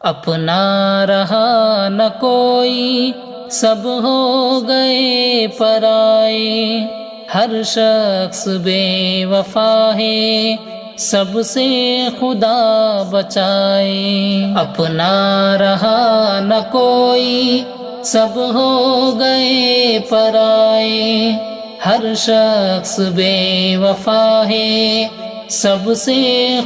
اپنا رہا نہ کوئی سب ہو گئے پرائے، ہر شخص بے وفا ہے سب سے خدا بچائے۔ اپنا رہا نہ کوئی سب ہو گئے پرائے، ہر شخص بے وفا ہے سب سے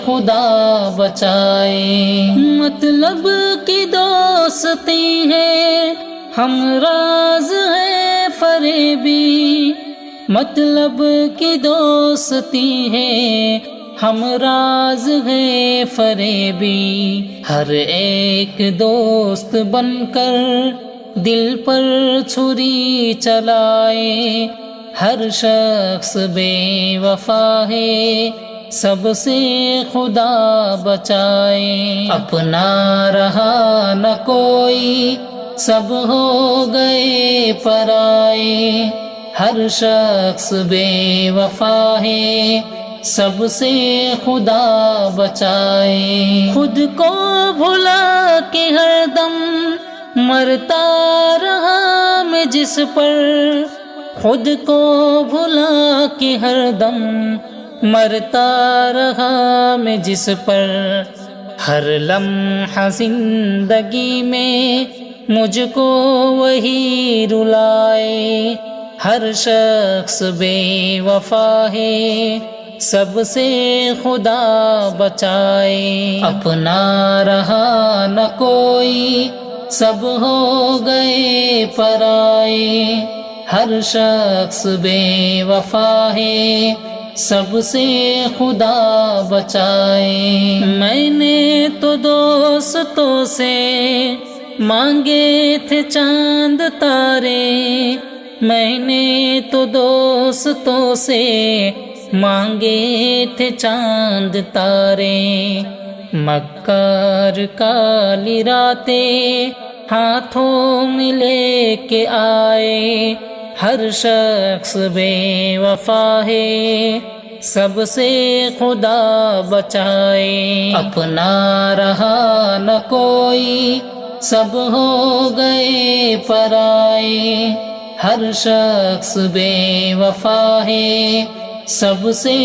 خدا بچائے۔ مطلب کی دوستی ہے ہم راز ہے فریبی، مطلب کی دوستی ہے ہم راز ہے فریبی، ہر ایک دوست بن کر دل پر چھری چلائے، ہر شخص بے وفا ہے سب سے خدا بچائے۔ اپنا رہا نہ کوئی سب ہو گئے پرائے، ہر شخص بے وفا ہے سب سے خدا بچائے۔ خود کو بھلا کے ہر دم مرتا رہا میں جس پر، خود کو بھلا کے ہر دم مرتا رہا میں جس پر، ہر لمحہ زندگی میں مجھ کو وہی رلائے، ہر شخص بے وفا ہے سب سے خدا بچائے۔ اپنا رہا نہ کوئی سب ہو گئے پرائے، ہر شخص بے وفا ہے سب سے خدا بچائے۔ میں نے تو دوستوں سے مانگے تھے چاند تارے، میں نے تو دوستوں سے مانگے تھے چاند تارے، مکر کالی راتیں ہاتھوں میں لے کے آئے، ہر شخص بے وفا ہے سب سے خدا بچائے۔ اپنا رہا نہ کوئی سب ہو گئے پرائے، ہر شخص بے وفا ہے سب سے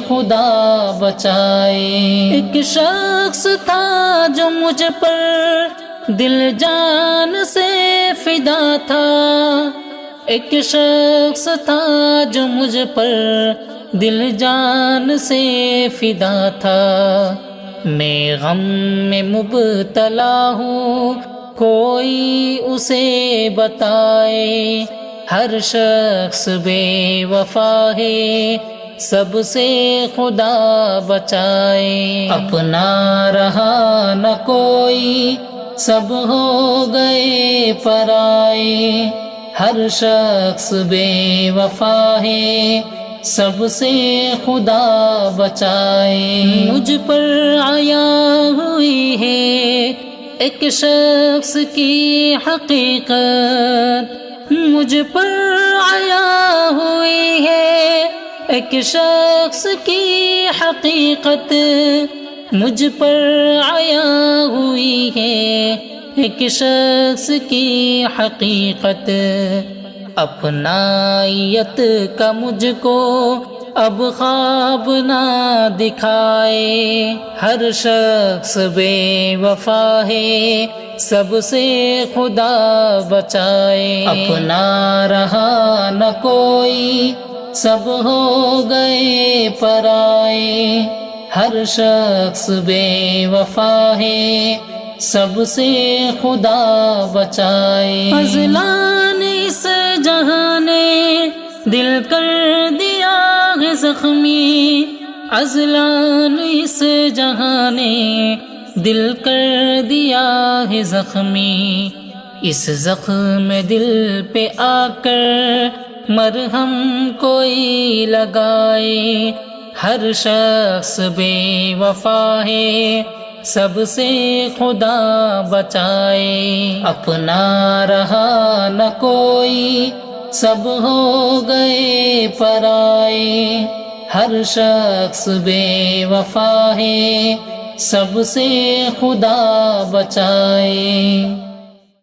خدا بچائے۔ ایک شخص تھا جو مجھ پر دل جان سے فدا تھا، ایک شخص تھا جو مجھ پر دل جان سے فدا تھا، میں غم میں مبتلا ہوں کوئی اسے بتائے، ہر شخص بے وفا ہے سب سے خدا بچائے۔ اپنا رہا نہ کوئی سب ہو گئے پرائے، ہر شخص بے وفا ہے سب سے خدا بچائے۔ مجھ پر آیا ہوئی ہے ایک شخص کی حقیقت، مجھ پر آیا ہوئی ہے ایک شخص کی حقیقت، مجھ پر آیا ہوئی ہے ایک شخص کی حقیقت، اپنائیت کا مجھ کو اب خواب نہ دکھائے، ہر شخص بے وفا ہے سب سے خدا بچائے۔ اپنا رہا نہ کوئی سب ہو گئے پرائے، ہر شخص بے وفا ہے سب سے خدا بچائے۔ ازلان اس جہاں نے دل کر دیا ہے زخمی، ازلان اس جہاں نے دل کر دیا ہے زخمی، اس زخم دل پہ آ کر مرہم کوئی لگائے، ہر شخص بے وفا ہے سب سے خدا بچائے۔ اپنا رہا نہ کوئی سب ہو گئے پرائے، ہر شخص بے وفا ہے سب سے خدا بچائے۔